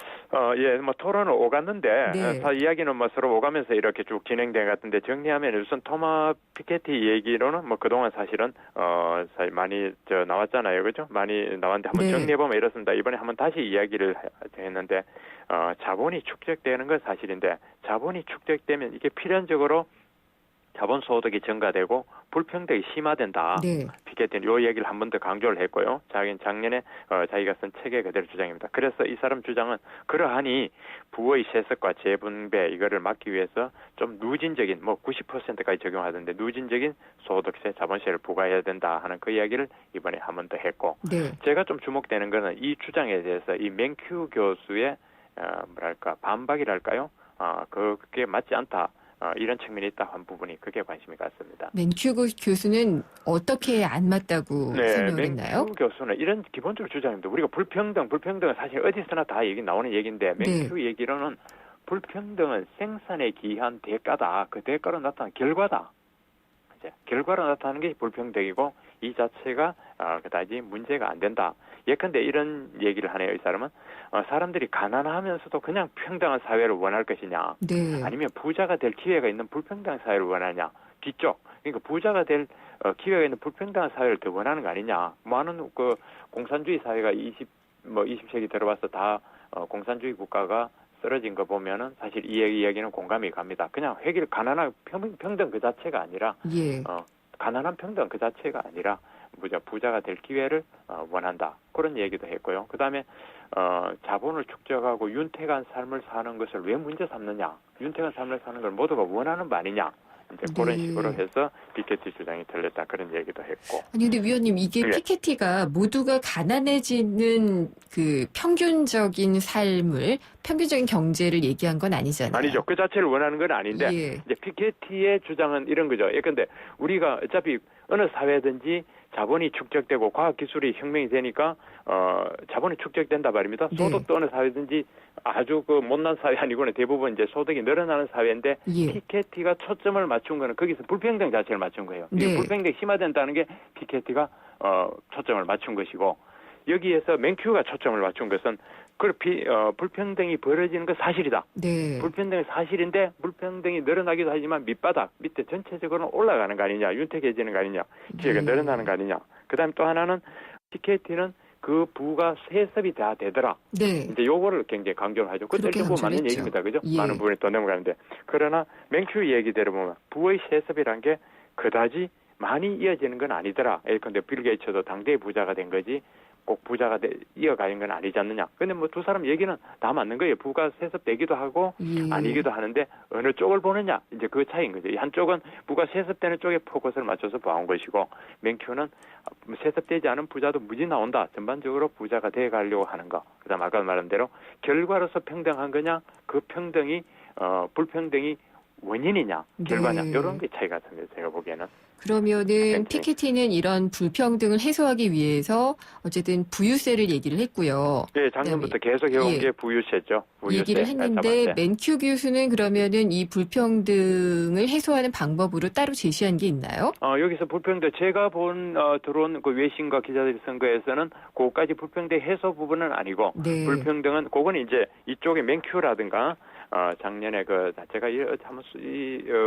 예, 뭐 토론을 오갔는데 네. 다 이야기는 뭐 서로 오가면서 이렇게 쭉 진행된 것 같은데 정리하면 우선 토마 피케티 얘기로는 뭐 그동안 사실은 사실 많이 나왔잖아요, 그죠? 많이 나왔는데 한번 네. 정리해보면 이렇습니다. 이번에 한번 다시 이야기를 했는데 자본이 축적되는 건 사실인데 자본이 축적되면 이게 필연적으로 자본 소득이 증가되고 불평등이 심화된다. 네. 피케티는 이 얘기를 한 번 더 강조를 했고요. 자기는 작년에 자기가 쓴 책에 그대로 주장입니다. 그래서 이 사람 주장은 그러하니 부의 세습과 재분배 이거를 막기 위해서 좀 누진적인 뭐 90%까지 적용하던데 누진적인 소득세, 자본세를 부과해야 된다 하는 그 이야기를 이번에 한 번 더 했고 네. 제가 좀 주목되는 거는 이 주장에 대해서 이 맨큐 교수의 뭐랄까 반박이랄까요? 그게 맞지 않다. 이런 측면이 있다 한 부분이 그게 관심이 갔습니다. 맨큐 교수는 어떻게 안 맞다고 설명을 했나요? 맨큐 교수는 이런 기본적으로 주장입니다. 우리가 불평등은 사실 어디서나 다 얘기 나오는 얘기인데 맨큐 네. 얘기로는 불평등은 생산에 기한 대가다. 그 대가로 나타나는 결과다. 이제 결과로 나타나는 게 불평등이고 이 자체가 그다지 문제가 안 된다. 예컨대 이런 얘기를 하네요. 이 사람은 사람들이 가난하면서도 그냥 평등한 사회를 원할 것이냐, 네. 아니면 부자가 될 기회가 있는 불평등한 사회를 원하냐. 뒤쪽 그러니까 부자가 될 기회가 있는 불평등한 사회를 더 원하는 거 아니냐. 많은 그 공산주의 사회가 20세기 들어와서 다 공산주의 국가가 쓰러진 거 보면은 사실 이 이야기는 공감이 갑니다. 그냥 가난한 평등 그 자체가 아니라 예. 가난한 평등 그 자체가 아니라 부자가 될 기회를 원한다. 그런 얘기도 했고요. 그다음에 자본을 축적하고 윤택한 삶을 사는 것을 왜 문제 삼느냐. 윤택한 삶을 사는 걸 모두가 원하는 거 아니냐. 이제 그런 식으로 해서 피케티 주장이 틀렸다. 그런 얘기도 했고. 아니 근데 위원님 이게 피케티가 모두가 가난해지는 그 평균적인 삶을 평균적인 경제를 얘기한 건 아니잖아요. 아니죠. 그 자체를 원하는 건 아닌데 예. 이제 피케티의 주장은 이런 거죠. 예컨대 우리가 어차피 어느 사회든지 자본이 축적되고 과학기술이 혁명이 되니까 자본이 축적된다 말입니다. 네. 소득도 어느 사회든지 아주 그 못난 사회 아니고는 대부분 이제 소득이 늘어나는 사회인데 예. 피케티가 초점을 맞춘 거는 거기서 불평등 자체를 맞춘 거예요. 네. 불평등이 심화된다는 게 피케티가 초점을 맞춘 것이고 여기에서 맨큐가 초점을 맞춘 것은 불평등이 벌어지는 건 사실이다. 네. 불평등이 사실인데 불평등이 늘어나기도 하지만 밑바닥, 밑에 전체적으로는 올라가는 거 아니냐, 윤택해지는 거 아니냐, 기회가 늘어나는 거 아니냐. 그다음에 또 하나는 피케티는 그 부가 세습이 다 되더라. 네. 이제 요거를 굉장히 강조를 하죠. 그것도 일부 맞는 얘기입니다. 그죠? 예. 많은 부분이 또 넘어가는데. 그러나 맨큐 얘기대로 보면 부의 세습이란 게 그다지 많이 이어지는 건 아니더라. 예컨대 빌 게이츠도 당대의 부자가 된 거지 꼭 부자가 이어가는 건 아니지 않느냐. 근데 뭐 두 사람 얘기는 다 맞는 거예요. 부가 세습되기도 하고 아니기도 하는데 어느 쪽을 보느냐. 이제 그 차이인 거죠. 한쪽은 부가 세습되는 쪽에 포커스를 맞춰서 봐온 것이고 맨큐는 세습되지 않은 부자도 무지 나온다. 전반적으로 부자가 돼 가려고 하는 거. 그다음 아까 말한 대로 결과로서 평등한 거냐. 그 평등이 불평등이 원인이냐 결과냐. 이런 게 차이 같습니다. 제가 보기에는. 그러면은 피케티는 이런 불평등을 해소하기 위해서 어쨌든 부유세를 얘기를 했고요. 네, 작년부터 계속 해온 게 부유세죠. 부유세, 얘기를 했는데 맨큐 교수는 그러면은 이 불평등을 해소하는 방법으로 따로 제시한 게 있나요? 여기서 불평등 제가 들어온 그 외신과 기자들이 쓴 거에서는 그까지 불평등 해소 부분은 아니고 네. 불평등은 그거는 이제 이쪽에 맨큐라든가 작년에 제가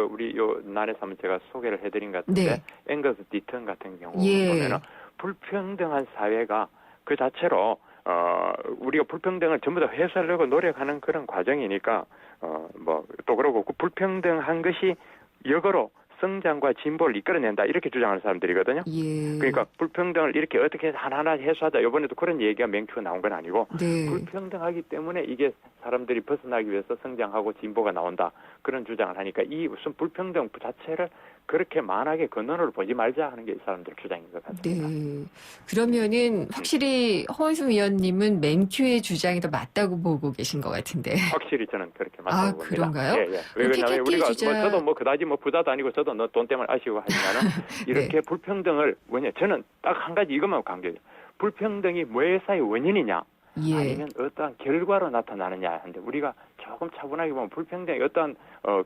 우리 요 난에서 한번 제가 소개를 해드린 것 같은데 네. 앵거스 디턴 같은 경우 예. 보면은 불평등한 사회가 그 자체로 우리가 불평등을 전부 다 해소하려고 노력하는 그런 과정이니까 뭐 또 그러고 그 불평등한 것이 역으로 성장과 진보를 이끌어낸다 이렇게 주장하는 사람들이거든요. 예. 그러니까 불평등을 이렇게 어떻게 하나하나 해소하자. 이번에도 그런 얘기가 맹큐가 나온 건 아니고 네. 불평등하기 때문에 이게 사람들이 벗어나기 위해서 성장하고 진보가 나온다. 그런 주장을 하니까 이 무슨 불평등 자체를 그렇게 만하게 근원으로 보지 말자 하는 게 이 사람들 주장인 것 같습니다. 네. 그러면은 확실히 허원순 위원님은 맨큐의 주장이 더 맞다고 보고 계신 것 같은데. 확실히 저는 그렇게 맞다고 봅니다. 그런가요? 예, 예. 왜냐하면 우리가 주장... 저도 그다지 부자도 아니고 저도 돈 때문에 아쉬워 하지만은 이렇게 네. 불평등을 저는 딱 한 가지 이것만 강조해요. 불평등이 뭐에서의 원인이냐? 예. 아니면 어떠한 결과로 나타나느냐 하는데 우리가 조금 차분하게 보면 불평등이 어떠한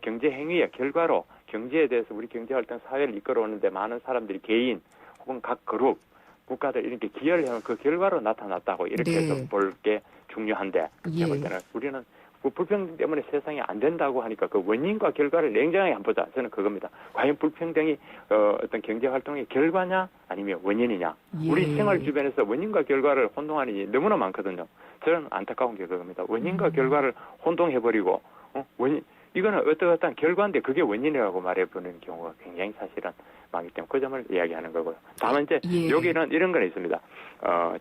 경제 행위의 결과로 경제에 대해서 우리 경제활동 사회를 이끌어오는데 많은 사람들이 개인 혹은 각 그룹 국가들 이렇게 기여를 하면 그 결과로 나타났다고 이렇게 네. 좀 볼 게 중요한데 예. 볼 때는 우리는 그 불평등 때문에 세상이 안 된다고 하니까 그 원인과 결과를 냉정하게 한번 보자. 저는 그겁니다. 과연 불평등이 어떤 경제활동의 결과냐 아니면 원인이냐. 예. 우리 생활 주변에서 원인과 결과를 혼동하는 일이 너무나 많거든요. 저는 안타까운 게 그겁니다. 원인과 결과를 혼동해버리고 원인 이거는 어떠한 결과인데 그게 원인이라고 말해보는 경우가 굉장히 사실은 많기 때문에 그 점을 이야기하는 거고요. 다만 이제 예. 여기는 이런 건 있습니다.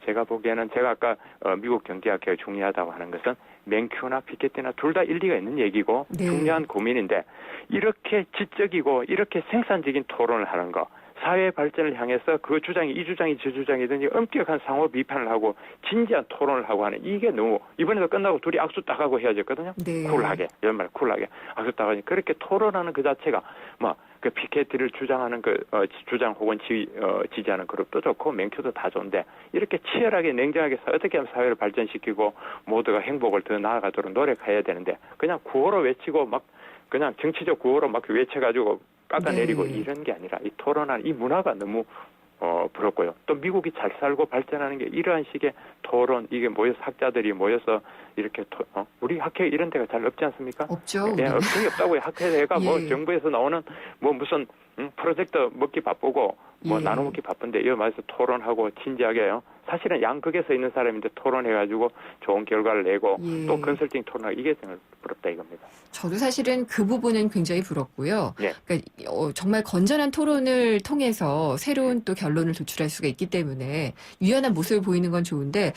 제가 보기에는 제가 아까 미국 경제학회가 중요하다고 하는 것은 맨큐나 피케티나 둘 다 일리가 있는 얘기고 네. 중요한 고민인데 이렇게 지적이고 이렇게 생산적인 토론을 하는 거 사회 발전을 향해서 그 주장이 이 주장이 저 주장이든지 엄격한 상호 비판을 하고 진지한 토론을 하고 하는 이게 너무 이번에도 끝나고 둘이 악수 딱 하고 헤어졌거든요. 네. 쿨하게 연말 쿨하게 악수 딱 하니 그렇게 토론하는 그 자체가 그 피케티를 주장하는 주장 혹은 지지하는 그룹도 좋고 맨큐도 다 좋은데 이렇게 치열하게 냉정하게 어떻게 하면 사회를 발전시키고 모두가 행복을 더 나아가도록 노력해야 되는데 그냥 구호로 외치고 그냥 정치적 구호로 외쳐가지고 깎아내리고 네. 이런 게 아니라 이 토론하는 이 문화가 너무 부럽고요. 또 미국이 잘 살고 발전하는 게 이러한 식의 토론 이게 모여서 학자들이 모여서 이렇게 우리 학회 이런 데가 잘 없지 않습니까? 없죠. 예, 없는 게 없다고요. 학회가 예. 정부에서 나오는 무슨 프로젝트 먹기 바쁘고 예. 나눠 먹기 바쁜데 이어 말해서 토론하고 진지하게요. 사실은 양극에서 있는 사람인데 토론해가지고 좋은 결과를 내고 예. 또 컨설팅 토론하고 이게 정말 부럽다 이겁니다. 저도 사실은 그 부분은 굉장히 부럽고요. 예. 그러니까 정말 건전한 토론을 통해서 새로운 또 결론을 도출할 수가 있기 때문에 유연한 모습을 보이는 건 좋은데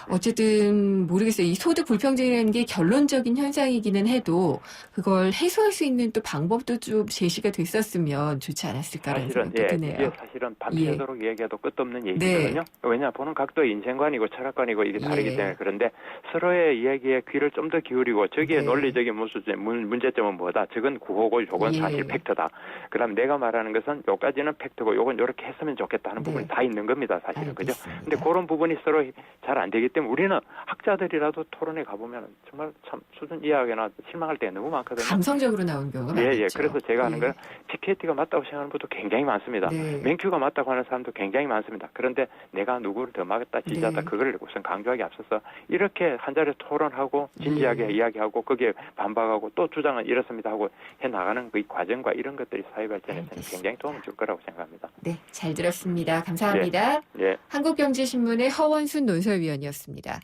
어쨌든 모르겠어요. 이 소득 불평등이라는 게 결론적인 현상이기는 해도 그걸 해소할 수 있는 또 방법도 좀 제시가 됐었으면 좋지 않았을까라는 생각도 드네요. 이게 사실은 밤새도록 얘기해도 끝도 없는 얘기거든요. 네. 왜냐 보는 각도의 인생관이고 철학관이고 이게 다르기 예. 때문에 그런데 서로의 이야기에 귀를 좀 더 기울이고 저기에 네. 논리적인 문제점은 뭐다. 저건 구호고 저건 예. 사실 팩트다. 그럼 내가 말하는 것은 요까지는 팩트고 요건 요렇게 했으면 좋겠다 하는 네. 부분이 다 있는 겁니다. 사실은. 그죠? 알겠습니다. 근데 그런 부분이 서로 잘 안 되기 때문에 우리는 학자들이라도 토론에 가보면 정말 참 수준 이하거나 실망할 때가 너무 많거든요. 감성적으로 나온 경우가 많죠. 예. 그래서 제가 하는 건 피케티가 맞다고 생각하는 분도 굉장히 많습니다. 네. 맨큐가 맞다고 하는 사람도 굉장히 많습니다. 그런데 내가 누구를 더 맞다 지지하다 네. 그걸 우선 강조하기 앞서서 이렇게 한 자리에 토론하고 진지하게 이야기하고 거기에 반박하고 또 주장은 이렇습니다 하고 해나가는 그 과정과 이런 것들이 사회 발전에서는 굉장히 도움을 줄 거라고 생각합니다. 네, 잘 들었습니다. 감사합니다. 예. 한국경제신문의 허원순 논설위원이었습니다.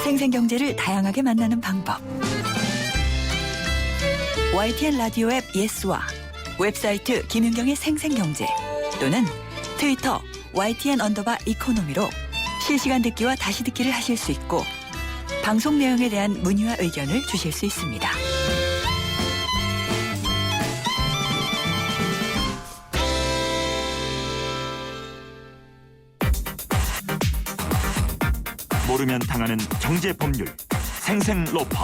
생생경제를 다양하게 만나는 방법. YTN 라디오 앱 예스와 웹사이트 김윤경의 생생경제 또는 트위터 YTN_이코노미로 실시간 듣기와 다시 듣기를 하실 수 있고 방송 내용에 대한 문의와 의견을 주실 수 있습니다. 모르면 당하는 경제 법률 생생로펌.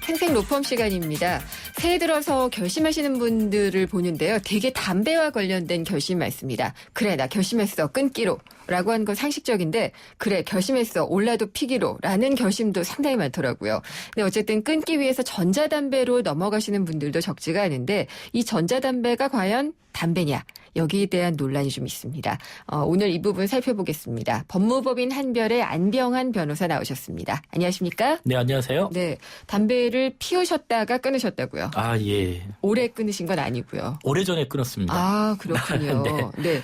생생로펌 시간입니다. 새해 들어서 결심하시는 분들을 보는데요. 대개 담배와 관련된 결심 많습니다. 그래, 나 결심했어. 끊기로. 라고 하는 건 상식적인데 그래, 결심했어. 올라도 피기로. 라는 결심도 상당히 많더라고요. 근데 어쨌든 끊기 위해서 전자담배로 넘어가시는 분들도 적지가 않은데 이 전자담배가 과연 담배냐? 여기에 대한 논란이 좀 있습니다. 오늘 이 부분 살펴보겠습니다. 법무법인 한별의 안병한 변호사 나오셨습니다. 안녕하십니까? 네, 안녕하세요. 네, 담배를 피우셨다가 끊으셨다고요? 아, 예. 오래 끊으신 건 아니고요. 오래전에 끊었습니다. 아, 그렇군요. 네. 네.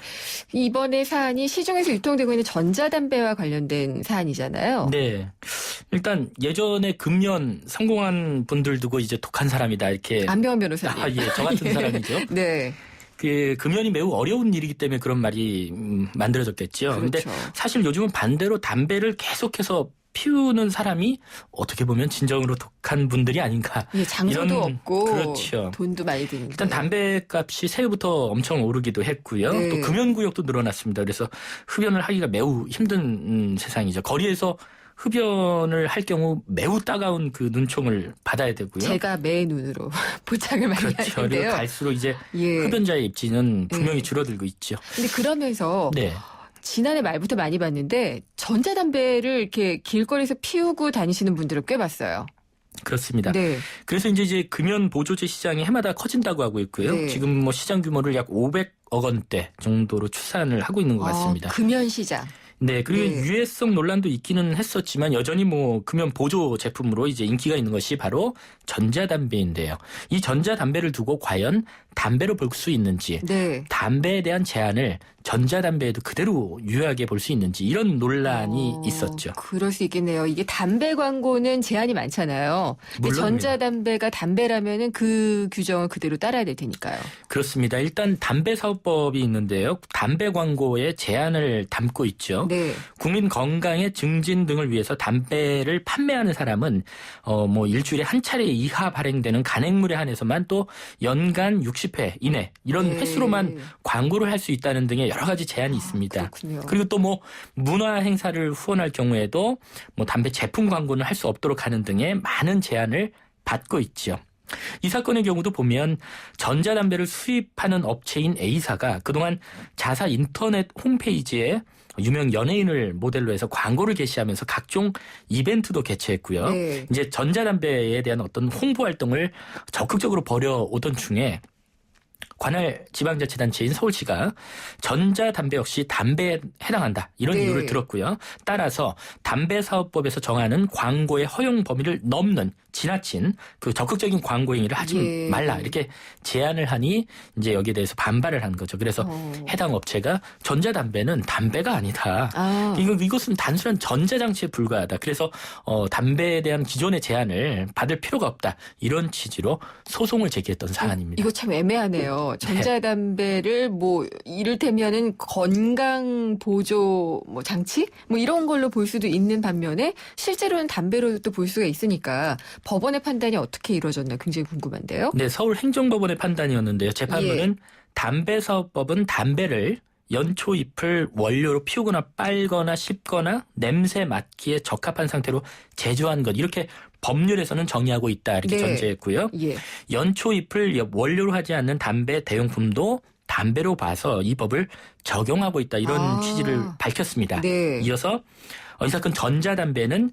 이번에 사안이 시중에서 유통되고 있는 전자담배와 관련된 사안이잖아요. 네. 일단 예전에 금연 성공한 분들 두고 이제 독한 사람이다 이렇게. 안병환 변호사님. 아, 예. 저 같은 사람이죠. 네. 그 금연이 매우 어려운 일이기 때문에 그런 말이 만들어졌겠죠. 그런데 그렇죠. 사실 요즘은 반대로 담배를 계속해서 피우는 사람이 어떻게 보면 진정으로 독한 분들이 아닌가. 예, 장소도 이런, 없고 그렇죠. 돈도 많이 드는데. 일단 담배값이 새해부터 엄청 오르기도 했고요. 네. 또 금연구역도 늘어났습니다. 그래서 흡연을 하기가 매우 힘든 세상이죠. 거리에서 흡연을 할 경우 매우 따가운 그 눈총을 받아야 되고요. 제가 매 눈으로 포착을 많이 그렇죠. 하는데요. 그리고 갈수록 이제 예. 흡연자의 입지는 분명히 줄어들고 있죠. 근데 그러면서 네. 지난해 말부터 많이 봤는데 전자담배를 이렇게 길거리에서 피우고 다니시는 분들을 꽤 봤어요. 그렇습니다. 네. 그래서 이제 금연 보조제 시장이 해마다 커진다고 하고 있고요. 네. 지금 뭐 시장 규모를 약 500억 원대 정도로 추산을 하고 있는 것 같습니다. 금연 시장. 네, 그리고 네. 유해성 논란도 있기는 했었지만 여전히 뭐 금연 보조 제품으로 이제 인기가 있는 것이 바로 전자담배인데요. 이 전자담배를 두고 과연 담배로 볼 수 있는지, 네. 담배에 대한 제한을 전자담배에도 그대로 유효하게 볼 수 있는지 이런 논란이 있었죠. 그럴 수 있겠네요. 이게 담배 광고는 제한이 많잖아요. 근데 물론입니다. 전자담배가 담배라면은 그 규정을 그대로 따라야 될 테니까요. 그렇습니다. 일단 담배사업법이 있는데요. 담배 광고에 제한을 담고 있죠. 네. 국민 건강의 증진 등을 위해서 담배를 판매하는 사람은 뭐 일주일에 한 차례 이하 발행되는 간행물에 한해서만 또 연간 60회 이내 이런 네. 횟수로만 광고를 할 수 있다는 등의 여러 가지 제한이 있습니다. 그렇군요. 그리고 또 뭐 문화 행사를 후원할 경우에도 뭐 담배 제품 광고는 할 수 없도록 하는 등의 많은 제한을 받고 있죠. 이 사건의 경우도 보면 전자담배를 수입하는 업체인 A사가 그동안 자사 인터넷 홈페이지에 유명 연예인을 모델로 해서 광고를 게시하면서 각종 이벤트도 개최했고요. 네. 이제 전자담배에 대한 어떤 홍보 활동을 적극적으로 벌여오던 중에 관할 지방자치단체인 서울시가 전자담배 역시 담배에 해당한다 이런 네. 이유를 들었고요. 따라서 담배사업법에서 정하는 광고의 허용 범위를 넘는 지나친 그 적극적인 광고 행위를 하지 예. 말라 이렇게 제안을 하니 이제 여기에 대해서 반발을 한 거죠. 그래서 해당 업체가 전자담배는 담배가 아니다. 이것은 단순한 전자장치에 불과하다. 그래서 담배에 대한 기존의 제한을 받을 필요가 없다. 이런 취지로 소송을 제기했던 사안입니다. 이거 참 애매하네요. 전자담배를 뭐 이를테면은 건강 보조 뭐 장치 뭐 이런 걸로 볼 수도 있는 반면에 실제로는 담배로 또 볼 수가 있으니까 법원의 판단이 어떻게 이루어졌나 굉장히 궁금한데요. 네, 서울행정법원의 판단이었는데요. 재판부는 담배사업법은 담배를 연초 잎을 원료로 피우거나 빨거나 씹거나 냄새 맡기에 적합한 상태로 제조한 것 이렇게 법률에서는 정의하고 있다 이렇게 네. 전제했고요. 예. 연초 잎을 원료로 하지 않는 담배 대용품도 담배로 봐서 이 법을 적용하고 있다 이런 취지를 밝혔습니다. 네. 이어서 이 사건 전자담배는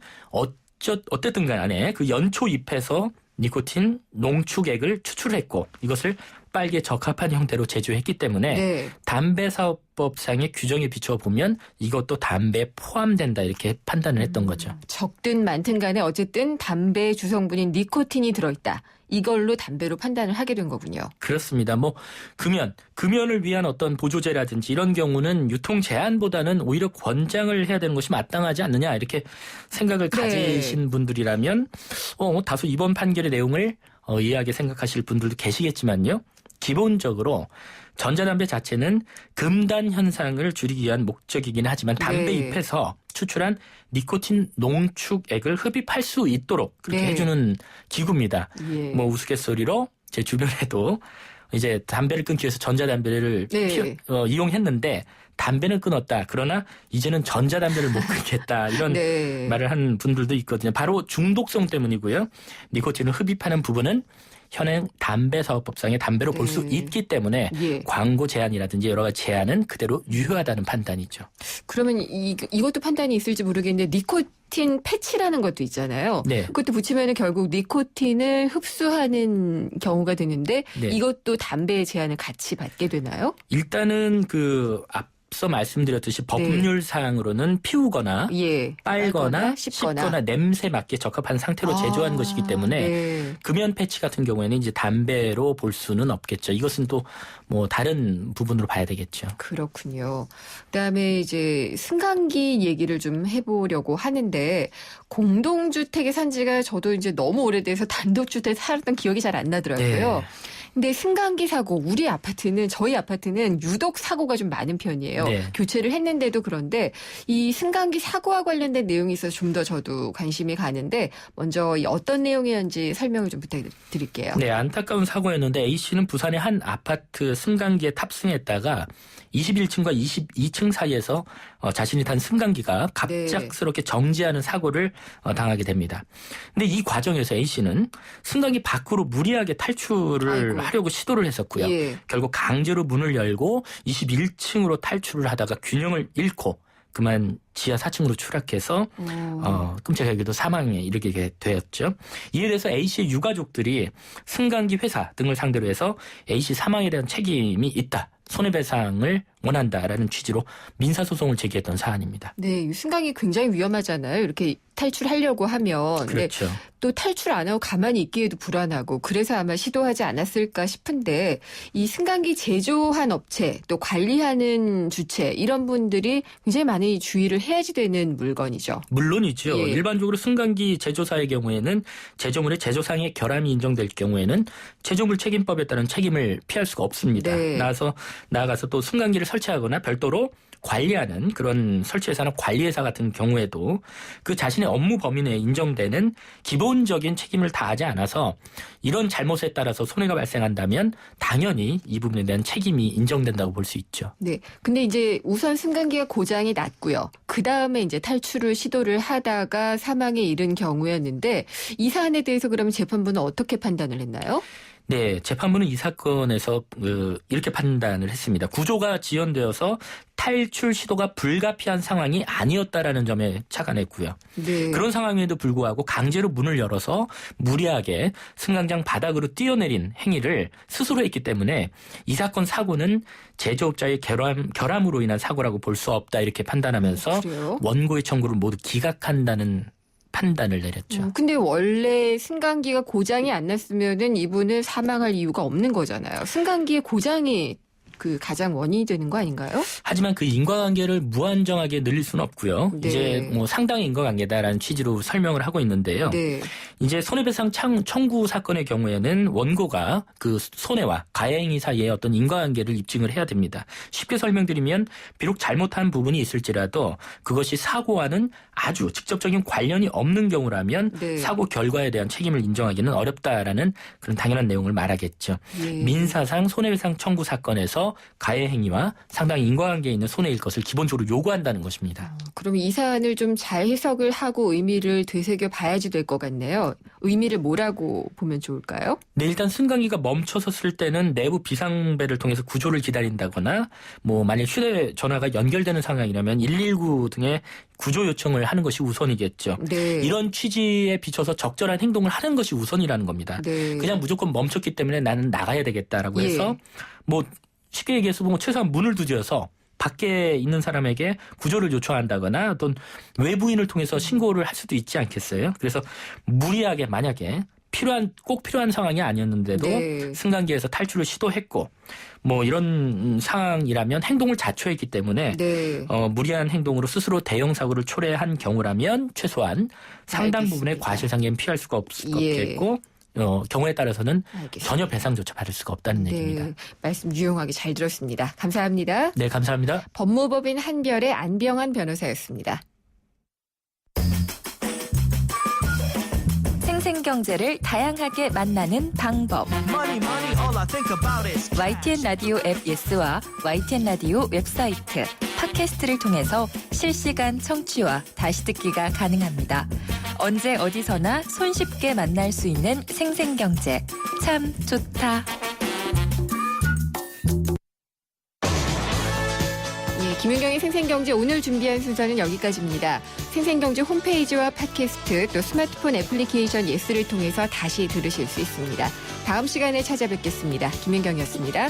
어쨌든 간에 그 연초 잎에서 니코틴 농축액을 추출했고 이것을 빨기에 적합한 형태로 제조했기 때문에 네. 담배사업법상의 규정에 비추어 보면 이것도 담배에 포함된다 이렇게 판단을 했던 거죠. 적든 많든 간에 어쨌든 담배 주성분인 니코틴이 들어있다. 이걸로 담배로 판단을 하게 된 거군요. 그렇습니다. 뭐 금연을 위한 어떤 보조제라든지 이런 경우는 유통 제한보다는 오히려 권장을 해야 되는 것이 마땅하지 않느냐 이렇게 생각을 가지신 분들이라면 다소 이번 판결의 내용을 이해하게 생각하실 분들도 계시겠지만요. 기본적으로 전자담배 자체는 금단 현상을 줄이기 위한 목적이긴 하지만 담배 잎에서 추출한 니코틴 농축액을 흡입할 수 있도록 그렇게 해주는 기구입니다. 예. 뭐 우스갯소리로 제 주변에도 이제 담배를 끊기 위해서 전자담배를 이용했는데 담배는 끊었다. 그러나 이제는 전자담배를 못 끊겠다. 이런 말을 한 분들도 있거든요. 바로 중독성 때문이고요. 니코틴을 흡입하는 부분은 현행 담배사업법상의 담배로 볼 수 있기 때문에 광고 제한이라든지 여러 가지 제한은 그대로 유효하다는 판단이죠. 그러면 이것도 판단이 있을지 모르겠는데 니코틴 패치라는 것도 있잖아요. 네. 그것도 붙이면 결국 니코틴을 흡수하는 경우가 되는데 이것도 담배의 제한을 같이 받게 되나요? 일단은 앞서 말씀드렸듯이 법률상으로는 피우거나 빨거나 씹거나 냄새 맡기에 적합한 상태로 제조한 것이기 때문에 금연 패치 같은 경우에는 이제 담배로 볼 수는 없겠죠. 이것은 또 뭐 다른 부분으로 봐야 되겠죠. 그렇군요. 그다음에 이제 승강기 얘기를 좀 해보려고 하는데 공동주택의 산지가 저도 이제 너무 오래돼서 단독주택에 살았던 기억이 잘 안 나더라고요. 네. 근데 승강기 사고 저희 아파트는 유독 사고가 좀 많은 편이에요. 네. 교체를 했는데도 그런데 이 승강기 사고와 관련된 내용이 있어서 좀 더 저도 관심이 가는데 먼저 어떤 내용이었는지 설명을 좀 부탁드릴게요. 네, 안타까운 사고였는데 A씨는 부산의 한 아파트 승강기에 탑승했다가 21층과 22층 사이에서 자신이 탄 승강기가 갑작스럽게 정지하는 사고를 당하게 됩니다. 근데 이 과정에서 A씨는 승강기 밖으로 무리하게 탈출을 하려고 시도를 했었고요. 결국 강제로 문을 열고 21층으로 탈출을 하다가 균형을 잃고 그만 지하 4층으로 추락해서 끔찍하게도 사망에 이르게 되었죠. 이에 대해서 A씨의 유가족들이 승강기 회사 등을 상대로 해서 A씨 사망에 대한 책임이 있다. 손해배상을 원한다라는 취지로 민사소송을 제기했던 사안입니다. 네, 승강이 굉장히 위험하잖아요. 이렇게 탈출하려고 하면. 그렇죠. 또 탈출 안 하고 가만히 있기에도 불안하고 그래서 아마 시도하지 않았을까 싶은데 이 승강기 제조한 업체 또 관리하는 주체 이런 분들이 굉장히 많이 주의를 해야지 되는 물건이죠. 물론이죠. 일반적으로 승강기 제조사의 경우에는 제조물의 제조상의 결함이 인정될 경우에는 제조물 책임법에 따른 책임을 피할 수가 없습니다. 나아가서 또 승강기를 설치하거나 별도로 관리하는 그런 설치회사나 관리회사 같은 경우에도 그 자신의 업무 범위 내에 인정되는 기본적인 책임을 다하지 않아서 이런 잘못에 따라서 손해가 발생한다면 당연히 이 부분에 대한 책임이 인정된다고 볼 수 있죠. 네. 근데 이제 우선 승강기가 고장이 났고요. 그 다음에 이제 탈출을 시도를 하다가 사망에 이른 경우였는데 이 사안에 대해서 그러면 재판부는 어떻게 판단을 했나요? 네, 재판부는 이 사건에서 이렇게 판단을 했습니다. 구조가 지연되어서 탈출 시도가 불가피한 상황이 아니었다라는 점에 착안했고요. 그런 상황에도 불구하고 강제로 문을 열어서 무리하게 승강장 바닥으로 뛰어내린 행위를 스스로 했기 때문에 이 사건 사고는 제조업자의 결함으로 인한 사고라고 볼 수 없다 이렇게 판단하면서 원고의 청구를 모두 기각한다는 판단을 내렸죠. 근데 원래 승강기가 고장이 안 났으면은 이분은 사망할 이유가 없는 거잖아요. 승강기의 고장이 그 가장 원인이 되는 거 아닌가요? 하지만 그 인과관계를 무한정하게 늘릴 수는 없고요. 이제 뭐 상당히 인과관계다라는 취지로 설명을 하고 있는데요. 이제 손해배상 청구 사건의 경우에는 원고가 그 손해와 가해행위 사이에 어떤 인과관계를 입증을 해야 됩니다. 쉽게 설명드리면 비록 잘못한 부분이 있을지라도 그것이 사고와는 아주 직접적인 관련이 없는 경우라면 사고 결과에 대한 책임을 인정하기는 어렵다라는 그런 당연한 내용을 말하겠죠. 민사상 손해배상 청구 사건에서 가해 행위와 상당히 인과관계에 있는 손해일 것을 기본적으로 요구한다는 것입니다. 그럼 이 사안을 좀 잘 해석을 하고 의미를 되새겨 봐야지 될 것 같네요. 의미를 뭐라고 보면 좋을까요? 네, 일단 승강기가 멈춰섰을 때는 내부 비상벨을 통해서 구조를 기다린다거나 뭐 만약 휴대전화가 연결되는 상황이라면 119 등의 구조 요청을 하는 것이 우선이겠죠. 이런 취지에 비춰서 적절한 행동을 하는 것이 우선이라는 겁니다. 그냥 무조건 멈췄기 때문에 나는 나가야 되겠다라고 해서 뭐 쉽게 얘기해서 뭐 최소한 문을 두드려서 밖에 있는 사람에게 구조를 요청한다거나 어떤 외부인을 통해서 신고를 할 수도 있지 않겠어요? 그래서 무리하게 만약에 꼭 필요한 상황이 아니었는데도 승강기에서 탈출을 시도했고 뭐 이런 상황이라면 행동을 자초했기 때문에 무리한 행동으로 스스로 대형 사고를 초래한 경우라면 최소한 상당 부분의 과실상해는 피할 수가 없겠고 경우에 따라서는 전혀 배상조차 받을 수가 없다는 얘기입니다. 말씀 유용하게 잘 들었습니다. 감사합니다. 네, 감사합니다. 법무법인 한별의 안병환 변호사였습니다. 생생경제를 다양하게 만나는 방법. YTN 라디오 앱 예스와 YTN 라디오 웹사이트, 팟캐스트를 통해서 실시간 청취와 다시 듣기가 가능합니다. 언제 어디서나 손쉽게 만날 수 있는 생생경제. 참 좋다. 김윤경의 생생경제 오늘 준비한 순서는 여기까지입니다. 생생경제 홈페이지와 팟캐스트 또 스마트폰 애플리케이션 예스를 통해서 다시 들으실 수 있습니다. 다음 시간에 찾아뵙겠습니다. 김윤경이었습니다.